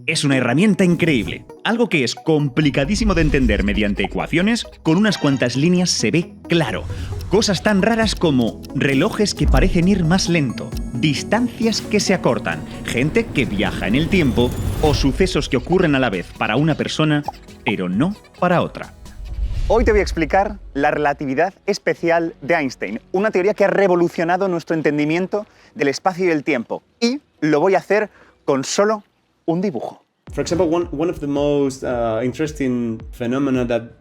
Es una herramienta increíble, algo que es complicadísimo de entender mediante ecuaciones, con unas cuantas líneas se ve claro. Cosas tan raras como relojes que parecen ir más lento, distancias que se acortan, gente que viaja en el tiempo o sucesos que ocurren a la vez para una persona, pero no para otra. Hoy te voy a explicar la relatividad especial de Einstein, una teoría que ha revolucionado nuestro entendimiento del espacio y el tiempo. Y lo voy a hacer con solo un dibujo. For example, one of the most interesting phenomena that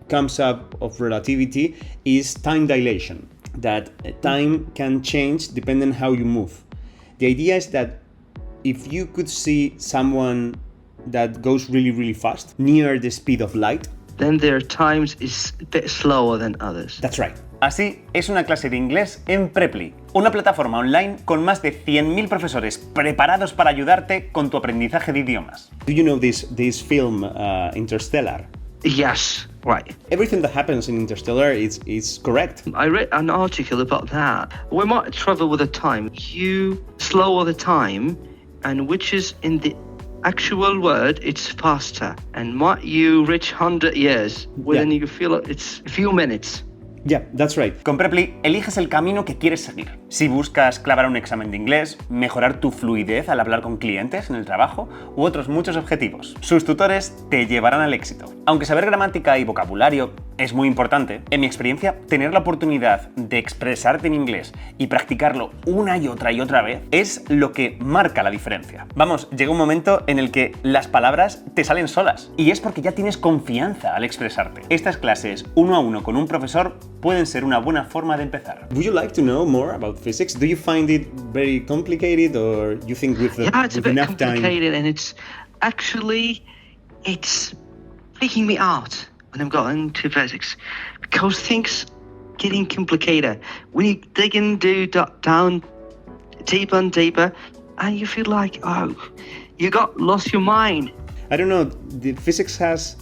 comes up of relativity is time dilation, that time can change depending on how you move. The idea is that if you could see someone that goes really fast, near the speed of light, then their times is a bit slower than others. that's right. Así es una clase de inglés en Preply, una plataforma online con más de 100.000 profesores preparados para ayudarte con tu aprendizaje de idiomas. Do you know this film Interstellar? Yes, right. Everything that happens in Interstellar is correct. I read an article about that. We might travel with the time. You slower the time, and which is in the actual word, it's faster. And might you reach 100 years within you feel it's a few minutes. Yeah, that's right. Con Preply eliges el camino que quieres seguir. Si buscas clavar un examen de inglés, mejorar tu fluidez al hablar con clientes en el trabajo u otros muchos objetivos, sus tutores te llevarán al éxito. Aunque saber gramática y vocabulario es muy importante, en mi experiencia, tener la oportunidad de expresarte en inglés y practicarlo una y otra vez es lo que marca la diferencia. Vamos, llega un momento en el que las palabras te salen solas y es porque ya tienes confianza al expresarte. Estas clases 1 a 1 con un profesor pueden ser una buena forma de empezar. Would you like to know more about physics? Do you find it very complicated, or you think with It's a bit enough time? complicated, and it's freaking me out when I'm going to physics because things getting complicated. When you dig into down deeper and deeper, and you feel like, oh, you got lost your mind. I don't know. The physics has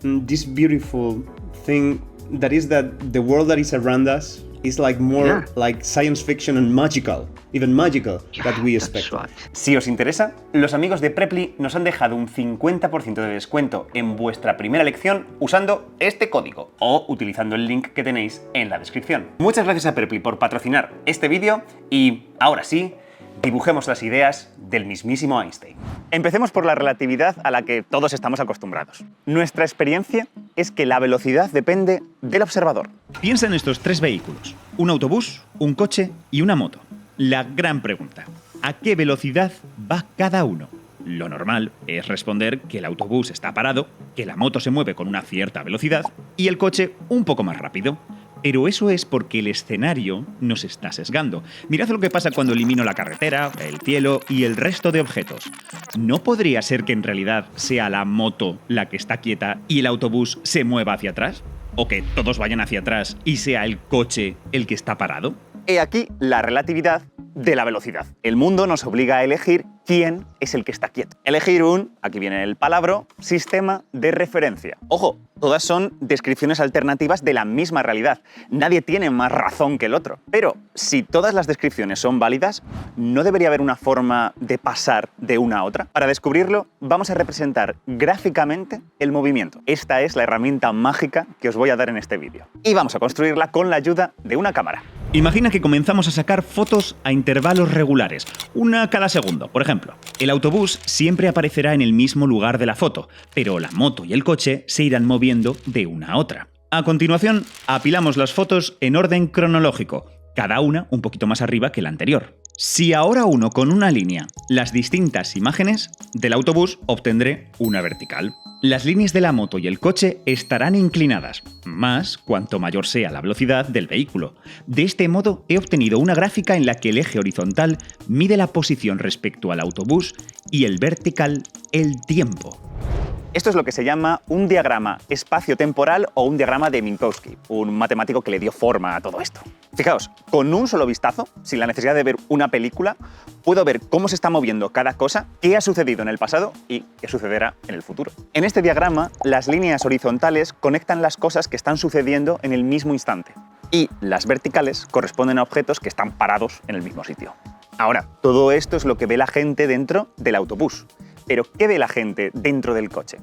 this beautiful thing that is that the world that is around us is like more like science fiction and magical, even magical that we expect. That's right. Si os interesa, los amigos de Preply nos han dejado un 50% de descuento en vuestra primera lección usando este código o utilizando el link que tenéis en la descripción. Muchas gracias a Preply por patrocinar este vídeo y ahora sí, dibujemos las ideas del mismísimo Einstein. Empecemos por la relatividad a la que todos estamos acostumbrados. Nuestra experiencia es que la velocidad depende del observador. Piensa en estos tres vehículos, un autobús, un coche y una moto. La gran pregunta, ¿a qué velocidad va cada uno? Lo normal es responder que el autobús está parado, que la moto se mueve con una cierta velocidad y el coche un poco más rápido. Pero eso es porque el escenario nos está sesgando. Mirad lo que pasa cuando elimino la carretera, el cielo y el resto de objetos. ¿No podría ser que en realidad sea la moto la que está quieta y el autobús se mueva hacia atrás? ¿O que todos vayan hacia atrás y sea el coche el que está parado? He aquí la relatividad de la velocidad. El mundo nos obliga a elegir quién es el que está quieto. Elegir aquí viene el palabra, sistema de referencia. Ojo, todas son descripciones alternativas de la misma realidad. Nadie tiene más razón que el otro. Pero si todas las descripciones son válidas, ¿no debería haber una forma de pasar de una a otra? Para descubrirlo, vamos a representar gráficamente el movimiento. Esta es la herramienta mágica que os voy a dar en este vídeo. Y vamos a construirla con la ayuda de una cámara. Imagina que comenzamos a sacar fotos a intervalos regulares, una cada segundo. Por ejemplo, el autobús siempre aparecerá en el mismo lugar de la foto, pero la moto y el coche se irán moviendo de una a otra. A continuación, apilamos las fotos en orden cronológico, cada una un poquito más arriba que la anterior. Si ahora uno con una línea las distintas imágenes, del autobús obtendré una vertical. Las líneas de la moto y el coche estarán inclinadas, más cuanto mayor sea la velocidad del vehículo. De este modo he obtenido una gráfica en la que el eje horizontal mide la posición respecto al autobús y el vertical el tiempo. Esto es lo que se llama un diagrama espacio-temporal o un diagrama de Minkowski, un matemático que le dio forma a todo esto. Fijaos, con un solo vistazo, sin la necesidad de ver una película, puedo ver cómo se está moviendo cada cosa, qué ha sucedido en el pasado y qué sucederá en el futuro. En este diagrama, las líneas horizontales conectan las cosas que están sucediendo en el mismo instante y las verticales corresponden a objetos que están parados en el mismo sitio. Ahora, todo esto es lo que ve la gente dentro del autobús. Pero ¿qué ve la gente dentro del coche?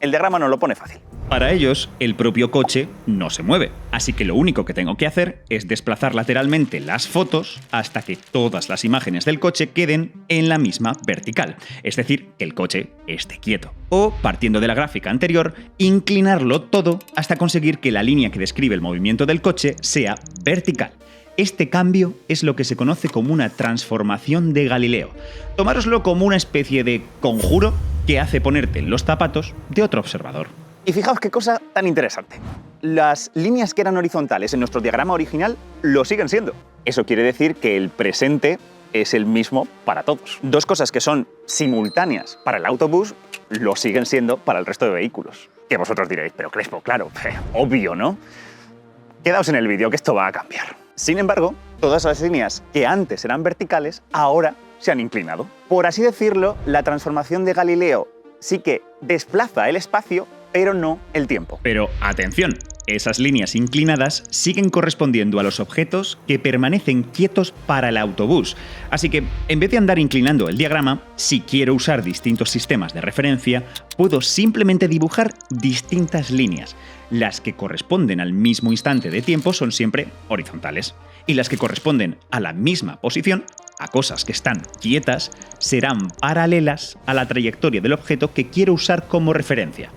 El diagrama nos lo pone fácil. Para ellos, el propio coche no se mueve, así que lo único que tengo que hacer es desplazar lateralmente las fotos hasta que todas las imágenes del coche queden en la misma vertical, es decir, que el coche esté quieto. O, partiendo de la gráfica anterior, inclinarlo todo hasta conseguir que la línea que describe el movimiento del coche sea vertical. Este cambio es lo que se conoce como una transformación de Galileo. Tomároslo como una especie de conjuro que hace ponerte en los zapatos de otro observador. Y fijaos qué cosa tan interesante. Las líneas que eran horizontales en nuestro diagrama original lo siguen siendo. Eso quiere decir que el presente es el mismo para todos. Dos cosas que son simultáneas para el autobús lo siguen siendo para el resto de vehículos. Que vosotros diréis, pero Crespo, claro, obvio, ¿no? Quedaos en el vídeo que esto va a cambiar. Sin embargo, todas las líneas que antes eran verticales, ahora se han inclinado. Por así decirlo, la transformación de Galileo sí que desplaza el espacio, pero no el tiempo. Pero atención, esas líneas inclinadas siguen correspondiendo a los objetos que permanecen quietos para el autobús. Así que, en vez de andar inclinando el diagrama, si quiero usar distintos sistemas de referencia, puedo simplemente dibujar distintas líneas. Las que corresponden al mismo instante de tiempo son siempre horizontales, y las que corresponden a la misma posición, a cosas que están quietas, serán paralelas a la trayectoria del objeto que quiero usar como referencia.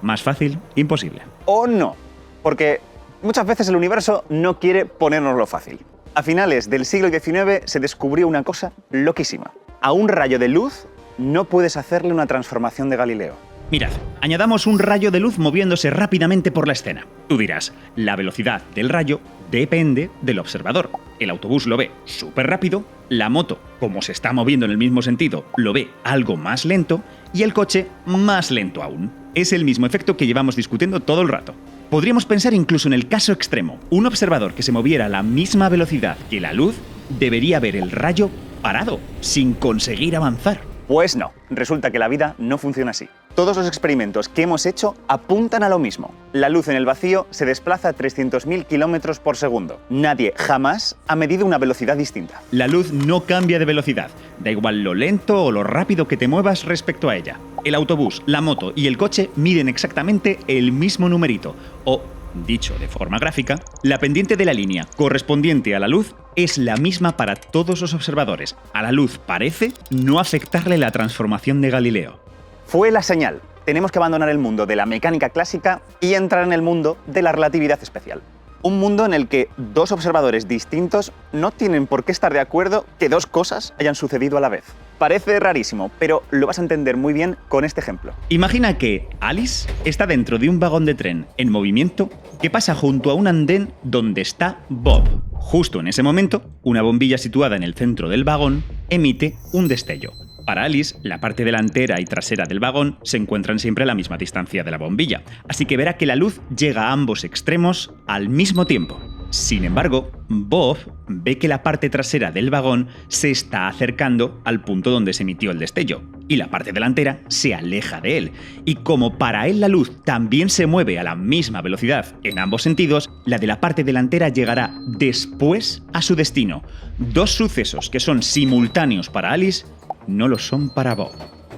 Más fácil, imposible. O no, porque muchas veces el universo no quiere ponérnoslo fácil. A finales del siglo XIX se descubrió una cosa loquísima. A un rayo de luz no puedes hacerle una transformación de Galileo. Mirad, añadamos un rayo de luz moviéndose rápidamente por la escena. Tú dirás, la velocidad del rayo depende del observador. El autobús lo ve súper rápido, la moto, como se está moviendo en el mismo sentido, lo ve algo más lento y el coche más lento aún. Es el mismo efecto que llevamos discutiendo todo el rato. Podríamos pensar incluso en el caso extremo. Un observador que se moviera a la misma velocidad que la luz debería ver el rayo parado, sin conseguir avanzar. Pues no, resulta que la vida no funciona así. Todos los experimentos que hemos hecho apuntan a lo mismo. La luz en el vacío se desplaza a 300.000 km por segundo. Nadie jamás ha medido una velocidad distinta. La luz no cambia de velocidad, da igual lo lento o lo rápido que te muevas respecto a ella. El autobús, la moto y el coche miden exactamente el mismo numerito, o, dicho de forma gráfica, la pendiente de la línea correspondiente a la luz es la misma para todos los observadores. A la luz parece no afectarle la transformación de Galileo. Fue la señal. Tenemos que abandonar el mundo de la mecánica clásica y entrar en el mundo de la relatividad especial. Un mundo en el que dos observadores distintos no tienen por qué estar de acuerdo que dos cosas hayan sucedido a la vez. Parece rarísimo, pero lo vas a entender muy bien con este ejemplo. Imagina que Alice está dentro de un vagón de tren en movimiento que pasa junto a un andén donde está Bob. Justo en ese momento, una bombilla situada en el centro del vagón emite un destello. Para Alice, la parte delantera y trasera del vagón se encuentran siempre a la misma distancia de la bombilla, así que verá que la luz llega a ambos extremos al mismo tiempo. Sin embargo, Bob ve que la parte trasera del vagón se está acercando al punto donde se emitió el destello, y la parte delantera se aleja de él. Y como para él la luz también se mueve a la misma velocidad en ambos sentidos, la de la parte delantera llegará después a su destino. Dos sucesos que son simultáneos para Alice no lo son para Bob.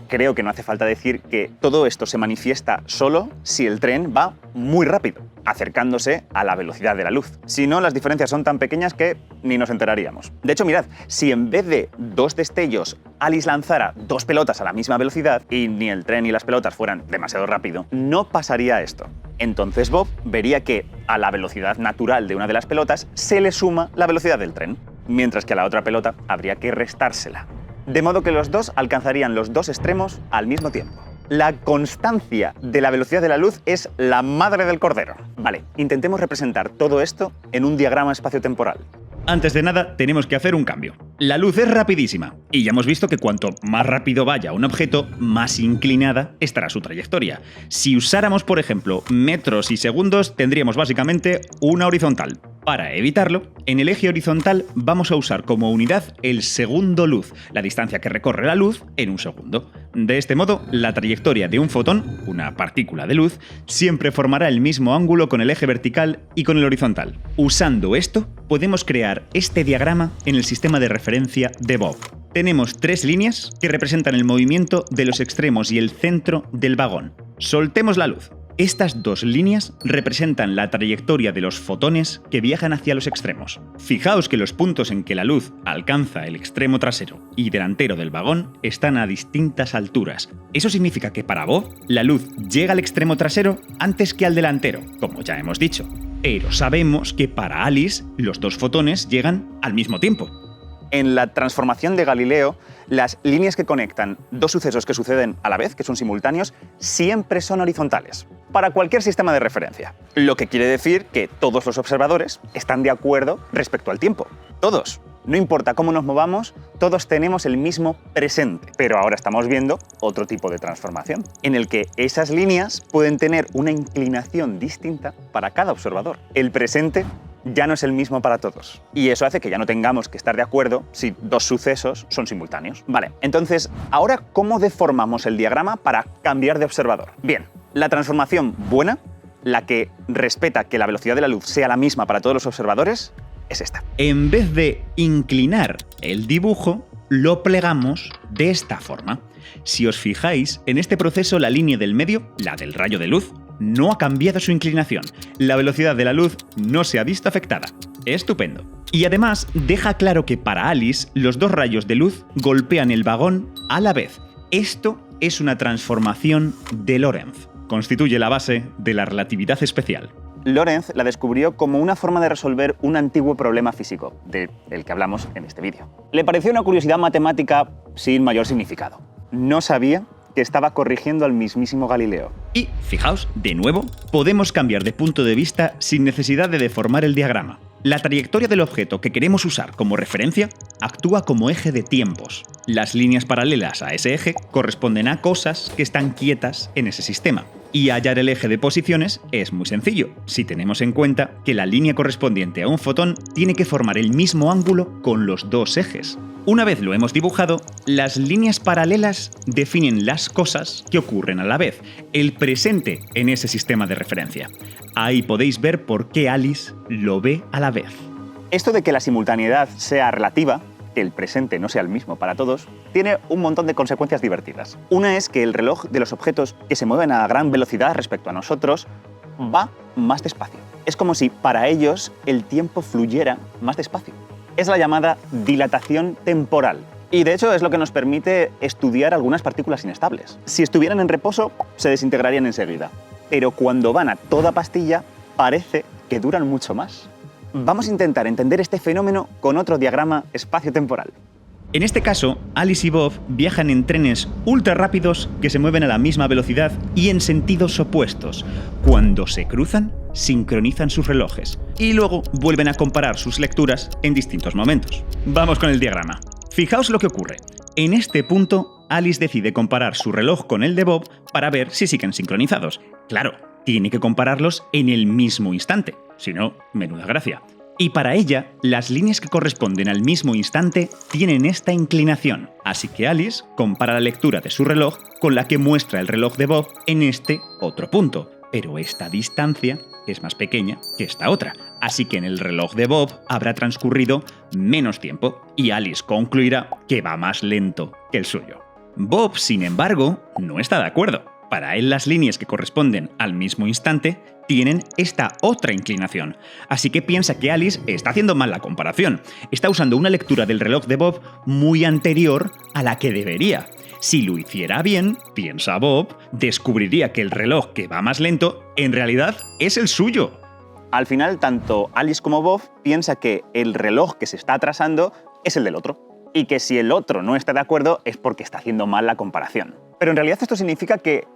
Creo que no hace falta decir que todo esto se manifiesta solo si el tren va muy rápido, acercándose a la velocidad de la luz. Si no, las diferencias son tan pequeñas que ni nos enteraríamos. De hecho, mirad, si en vez de dos destellos Alice lanzara dos pelotas a la misma velocidad y ni el tren ni las pelotas fueran demasiado rápido, no pasaría esto. Entonces Bob vería que a la velocidad natural de una de las pelotas se le suma la velocidad del tren, mientras que a la otra pelota habría que restársela. De modo que los dos alcanzarían los dos extremos al mismo tiempo. La constancia de la velocidad de la luz es la madre del cordero. Vale, intentemos representar todo esto en un diagrama espacio-temporal. Antes de nada, tenemos que hacer un cambio. La luz es rapidísima, y ya hemos visto que cuanto más rápido vaya un objeto, más inclinada estará su trayectoria. Si usáramos, por ejemplo, metros y segundos, tendríamos básicamente una horizontal. Para evitarlo, en el eje horizontal vamos a usar como unidad el segundo luz, la distancia que recorre la luz en un segundo. De este modo, la trayectoria de un fotón, una partícula de luz, siempre formará el mismo ángulo con el eje vertical y con el horizontal. Usando esto, podemos crear este diagrama en el sistema de referencia de Bob. Tenemos 3 líneas que representan el movimiento de los extremos y el centro del vagón. Soltemos la luz. Estas 2 líneas representan la trayectoria de los fotones que viajan hacia los extremos. Fijaos que los puntos en que la luz alcanza el extremo trasero y delantero del vagón están a distintas alturas. Eso significa que para Bob, la luz llega al extremo trasero antes que al delantero, como ya hemos dicho. Pero sabemos que para Alice, los 2 fotones llegan al mismo tiempo. En la transformación de Galileo, las líneas que conectan 2 sucesos que suceden a la vez, que son simultáneos, siempre son horizontales, para cualquier sistema de referencia. Lo que quiere decir que todos los observadores están de acuerdo respecto al tiempo. Todos. No importa cómo nos movamos, todos tenemos el mismo presente. Pero ahora estamos viendo otro tipo de transformación, en el que esas líneas pueden tener una inclinación distinta para cada observador. El presente ya no es el mismo para todos. Y eso hace que ya no tengamos que estar de acuerdo si 2 sucesos son simultáneos. Vale, entonces, ahora, ¿cómo deformamos el diagrama para cambiar de observador? Bien, la transformación buena, la que respeta que la velocidad de la luz sea la misma para todos los observadores, es esta. En vez de inclinar el dibujo, lo plegamos de esta forma. Si os fijáis, en este proceso la línea del medio, la del rayo de luz, no ha cambiado su inclinación. La velocidad de la luz no se ha visto afectada. Estupendo. Y además deja claro que para Alice los 2 rayos de luz golpean el vagón a la vez. Esto es una transformación de Lorentz. Constituye la base de la relatividad especial. Lorentz la descubrió como una forma de resolver un antiguo problema físico, del que hablamos en este vídeo. Le pareció una curiosidad matemática sin mayor significado. No sabía que estaba corrigiendo al mismísimo Galileo. Y, fijaos, de nuevo, podemos cambiar de punto de vista sin necesidad de deformar el diagrama. La trayectoria del objeto que queremos usar como referencia actúa como eje de tiempos. Las líneas paralelas a ese eje corresponden a cosas que están quietas en ese sistema. Y hallar el eje de posiciones es muy sencillo, si tenemos en cuenta que la línea correspondiente a un fotón tiene que formar el mismo ángulo con los 2 ejes. Una vez lo hemos dibujado, las líneas paralelas definen las cosas que ocurren a la vez, el presente en ese sistema de referencia. Ahí podéis ver por qué Alice lo ve a la vez. Esto de que la simultaneidad sea relativa, que el presente no sea el mismo para todos, tiene un montón de consecuencias divertidas. Una es que el reloj de los objetos que se mueven a gran velocidad respecto a nosotros va más despacio. Es como si para ellos el tiempo fluyera más despacio. Es la llamada dilatación temporal. Y de hecho es lo que nos permite estudiar algunas partículas inestables. Si estuvieran en reposo, se desintegrarían enseguida. Pero cuando van a toda pastilla, parece que duran mucho más. Vamos a intentar entender este fenómeno con otro diagrama espacio-temporal. En este caso, Alice y Bob viajan en trenes ultra rápidos que se mueven a la misma velocidad y en sentidos opuestos. Cuando se cruzan, sincronizan sus relojes y luego vuelven a comparar sus lecturas en distintos momentos. Vamos con el diagrama. Fijaos lo que ocurre. En este punto, Alice decide comparar su reloj con el de Bob para ver si siguen sincronizados. Claro, tiene que compararlos en el mismo instante, si no, menuda gracia. Y para ella, las líneas que corresponden al mismo instante tienen esta inclinación, así que Alice compara la lectura de su reloj con la que muestra el reloj de Bob en este otro punto, pero esta distancia es más pequeña que esta otra, así que en el reloj de Bob habrá transcurrido menos tiempo y Alice concluirá que va más lento que el suyo. Bob, sin embargo, no está de acuerdo. Para él las líneas que corresponden al mismo instante tienen esta otra inclinación, así que piensa que Alice está haciendo mal la comparación. Está usando una lectura del reloj de Bob muy anterior a la que debería. Si lo hiciera bien, piensa Bob, descubriría que el reloj que va más lento en realidad es el suyo. Al final, tanto Alice como Bob piensa que el reloj que se está atrasando es el del otro, y que si el otro no está de acuerdo es porque está haciendo mal la comparación. Pero en realidad esto significa que,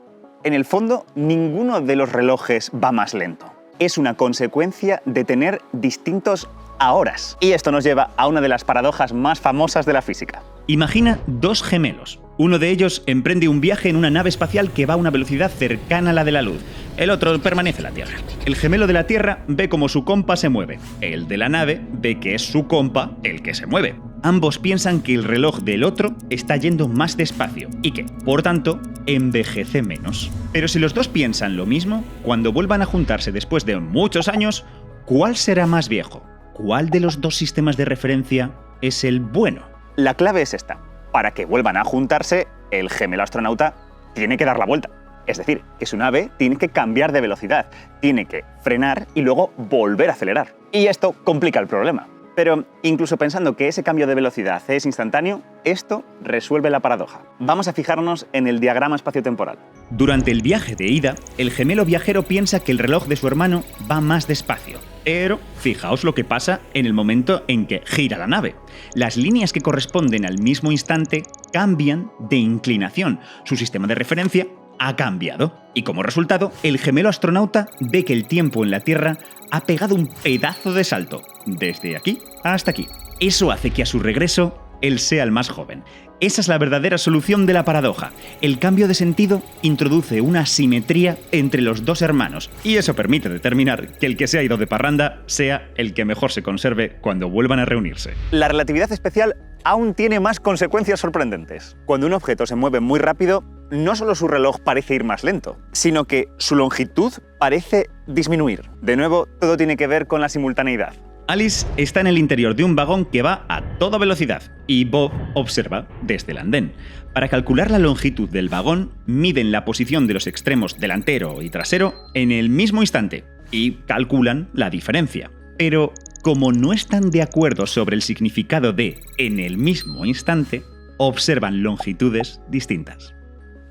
en el fondo, ninguno de los relojes va más lento. Es una consecuencia de tener distintos ahoras. Y esto nos lleva a una de las paradojas más famosas de la física. Imagina 2 gemelos. Uno de ellos emprende un viaje en una nave espacial que va a una velocidad cercana a la de la luz. El otro permanece en la Tierra. El gemelo de la Tierra ve cómo su compa se mueve. El de la nave ve que es su compa el que se mueve. Ambos piensan que el reloj del otro está yendo más despacio y que, por tanto, envejece menos. Pero si los dos piensan lo mismo, cuando vuelvan a juntarse después de muchos años, ¿cuál será más viejo? ¿Cuál de los dos sistemas de referencia es el bueno? La clave es esta. Para que vuelvan a juntarse, el gemelo astronauta tiene que dar la vuelta. Es decir, que su nave tiene que cambiar de velocidad, tiene que frenar y luego volver a acelerar. Y esto complica el problema. Pero incluso pensando que ese cambio de velocidad es instantáneo, esto resuelve la paradoja. Vamos a fijarnos en el diagrama espaciotemporal. Durante el viaje de ida, el gemelo viajero piensa que el reloj de su hermano va más despacio. Pero fijaos lo que pasa en el momento en que gira la nave. Las líneas que corresponden al mismo instante cambian de inclinación. Su sistema de referencia ha cambiado. Y como resultado, el gemelo astronauta ve que el tiempo en la Tierra ha pegado un pedazo de salto, desde aquí hasta aquí. Eso hace que a su regreso, él sea el más joven. Esa es la verdadera solución de la paradoja. El cambio de sentido introduce una simetría entre los dos hermanos, y eso permite determinar que el que se ha ido de parranda sea el que mejor se conserve cuando vuelvan a reunirse. La relatividad especial aún tiene más consecuencias sorprendentes. Cuando un objeto se mueve muy rápido, no solo su reloj parece ir más lento, sino que su longitud parece disminuir. De nuevo, todo tiene que ver con la simultaneidad. Alice está en el interior de un vagón que va a toda velocidad y Bob observa desde el andén. Para calcular la longitud del vagón, miden la posición de los extremos delantero y trasero en el mismo instante y calculan la diferencia. Pero como no están de acuerdo sobre el significado de en el mismo instante, observan longitudes distintas.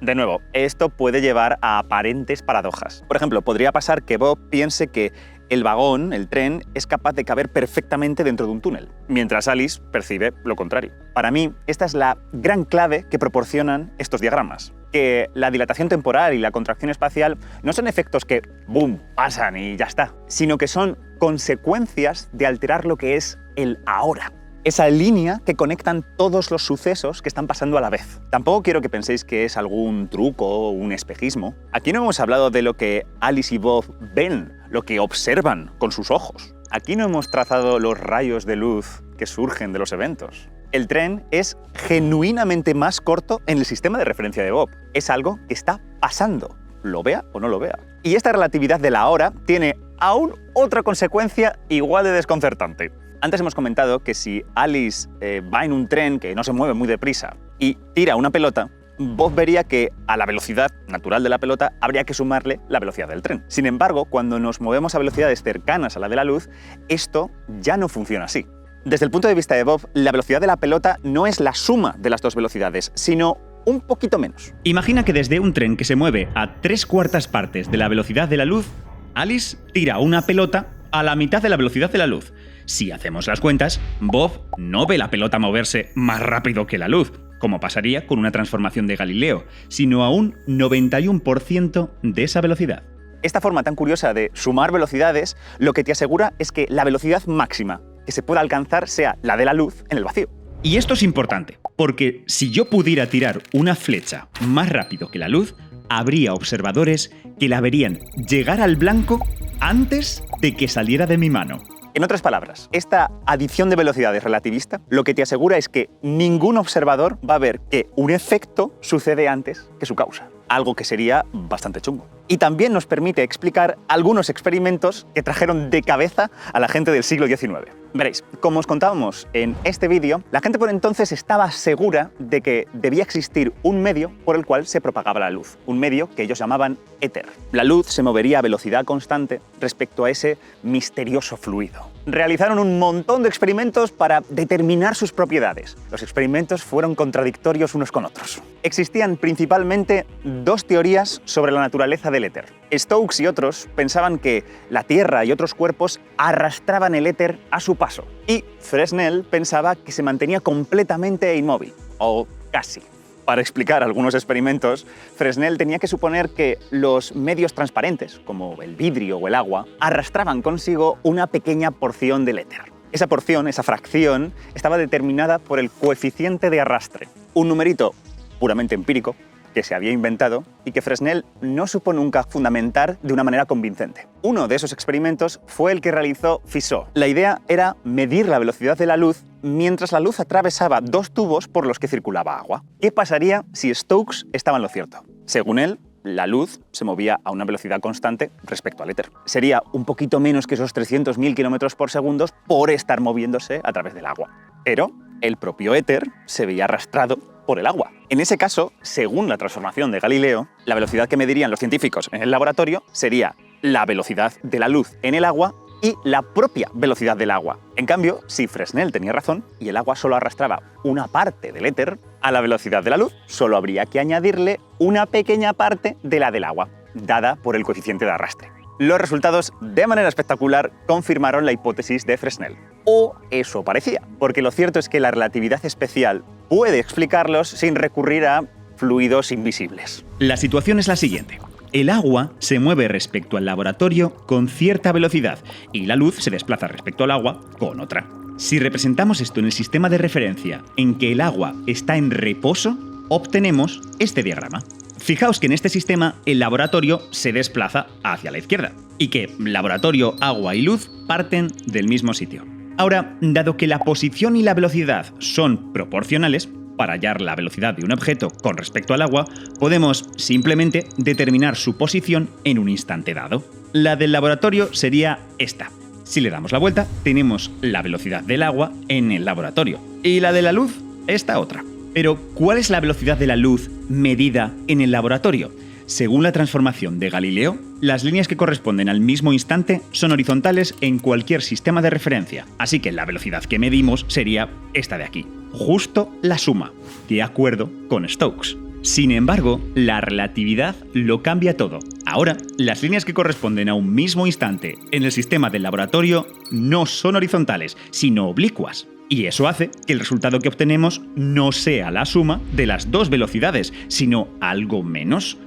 De nuevo, esto puede llevar a aparentes paradojas. Por ejemplo, podría pasar que Bob piense que el vagón, el tren, es capaz de caber perfectamente dentro de un túnel, mientras Alice percibe lo contrario. Para mí, esta es la gran clave que proporcionan estos diagramas. Que la dilatación temporal y la contracción espacial no son efectos que, ¡boom!, pasan y ya está, sino que son consecuencias de alterar lo que es el ahora. Esa línea que conectan todos los sucesos que están pasando a la vez. Tampoco quiero que penséis que es algún truco o un espejismo. Aquí no hemos hablado de lo que Alice y Bob ven, lo que observan con sus ojos. Aquí no hemos trazado los rayos de luz que surgen de los eventos. El tren es genuinamente más corto en el sistema de referencia de Bob. Es algo que está pasando, lo vea o no lo vea. Y esta relatividad de la hora tiene aún otra consecuencia igual de desconcertante. Antes hemos comentado que si Alice va en un tren que no se mueve muy deprisa y tira una pelota, Bob vería que a la velocidad natural de la pelota habría que sumarle la velocidad del tren. Sin embargo, cuando nos movemos a velocidades cercanas a la de la luz, esto ya no funciona así. Desde el punto de vista de Bob, la velocidad de la pelota no es la suma de las dos velocidades, sino un poquito menos. Imagina que desde un tren que se mueve a 3/4 partes de la velocidad de la luz, Alice tira una pelota a la mitad de la velocidad de la luz. Si hacemos las cuentas, Bob no ve la pelota moverse más rápido que la luz, como pasaría con una transformación de Galileo, sino a un 91% de esa velocidad. Esta forma tan curiosa de sumar velocidades lo que te asegura es que la velocidad máxima que se pueda alcanzar sea la de la luz en el vacío. Y esto es importante, porque si yo pudiera tirar una flecha más rápido que la luz, habría observadores que la verían llegar al blanco antes de que saliera de mi mano. En otras palabras, esta adición de velocidades relativista lo que te asegura es que ningún observador va a ver que un efecto sucede antes que su causa, algo que sería bastante chungo. Y también nos permite explicar algunos experimentos que trajeron de cabeza a la gente del siglo XIX. Veréis, como os contábamos en este vídeo, la gente por entonces estaba segura de que debía existir un medio por el cual se propagaba la luz, un medio que ellos llamaban éter. La luz se movería a velocidad constante respecto a ese misterioso fluido. Realizaron un montón de experimentos para determinar sus propiedades. Los experimentos fueron contradictorios unos con otros. Existían principalmente dos teorías sobre la naturaleza del éter. Stokes y otros pensaban que la Tierra y otros cuerpos arrastraban el éter a su paso. Y Fresnel pensaba que se mantenía completamente inmóvil, o casi. Para explicar algunos experimentos, Fresnel tenía que suponer que los medios transparentes, como el vidrio o el agua, arrastraban consigo una pequeña porción del éter. Esa porción, esa fracción, estaba determinada por el coeficiente de arrastre, un numerito puramente empírico que se había inventado y que Fresnel no supo nunca fundamentar de una manera convincente. Uno de esos experimentos fue el que realizó Fizeau. La idea era medir la velocidad de la luz mientras la luz atravesaba dos tubos por los que circulaba agua. ¿Qué pasaría si Stokes estaba en lo cierto? Según él, la luz se movía a una velocidad constante respecto al éter. Sería un poquito menos que esos 300.000 km por segundo por estar moviéndose a través del agua. Pero el propio éter se veía arrastrado por el agua. En ese caso, según la transformación de Galileo, la velocidad que medirían los científicos en el laboratorio sería la velocidad de la luz en el agua y la propia velocidad del agua. En cambio, si Fresnel tenía razón y el agua solo arrastraba una parte del éter, a la velocidad de la luz solo habría que añadirle una pequeña parte de la del agua, dada por el coeficiente de arrastre. Los resultados, de manera espectacular, confirmaron la hipótesis de Fresnel. O eso parecía, porque lo cierto es que la relatividad especial puede explicarlos sin recurrir a fluidos invisibles. La situación es la siguiente. El agua se mueve respecto al laboratorio con cierta velocidad y la luz se desplaza respecto al agua con otra. Si representamos esto en el sistema de referencia en que el agua está en reposo, obtenemos este diagrama. Fijaos que en este sistema el laboratorio se desplaza hacia la izquierda y que laboratorio, agua y luz parten del mismo sitio. Ahora, dado que la posición y la velocidad son proporcionales, para hallar la velocidad de un objeto con respecto al agua, podemos simplemente determinar su posición en un instante dado. La del laboratorio sería esta. Si le damos la vuelta, tenemos la velocidad del agua en el laboratorio y la de la luz, esta otra. Pero, ¿cuál es la velocidad de la luz medida en el laboratorio? Según la transformación de Galileo, las líneas que corresponden al mismo instante son horizontales en cualquier sistema de referencia, así que la velocidad que medimos sería esta de aquí, justo la suma, de acuerdo con Stokes. Sin embargo, la relatividad lo cambia todo. Ahora, las líneas que corresponden a un mismo instante en el sistema del laboratorio no son horizontales, sino oblicuas. Y eso hace que el resultado que obtenemos no sea la suma de las dos velocidades, sino algo menos.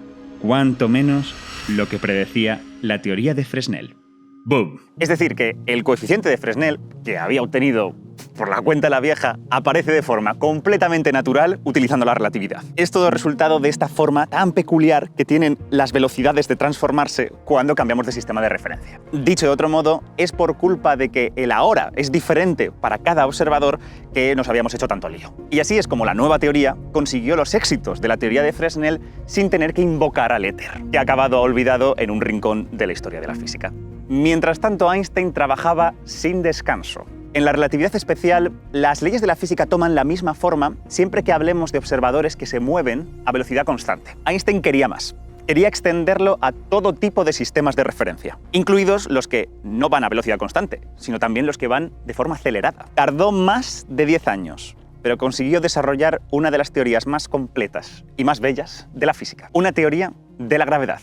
Cuanto menos lo que predecía la teoría de Fresnel. ¡Boom! Es decir, que el coeficiente de Fresnel, que había obtenido por la cuenta de la vieja, aparece de forma completamente natural utilizando la relatividad. Es todo resultado de esta forma tan peculiar que tienen las velocidades de transformarse cuando cambiamos de sistema de referencia. Dicho de otro modo, es por culpa de que el ahora es diferente para cada observador que nos habíamos hecho tanto lío. Y así es como la nueva teoría consiguió los éxitos de la teoría de Fresnel sin tener que invocar al éter, que ha acabado olvidado en un rincón de la historia de la física. Mientras tanto, Einstein trabajaba sin descanso. En la relatividad especial, las leyes de la física toman la misma forma siempre que hablemos de observadores que se mueven a velocidad constante. Einstein quería más. Quería extenderlo a todo tipo de sistemas de referencia, incluidos los que no van a velocidad constante, sino también los que van de forma acelerada. Tardó más de 10 años, pero consiguió desarrollar una de las teorías más completas y más bellas de la física. Una teoría de la gravedad,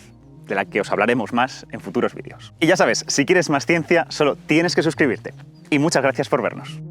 de la que os hablaremos más en futuros vídeos. Y ya sabes, si quieres más ciencia, solo tienes que suscribirte. Y muchas gracias por vernos.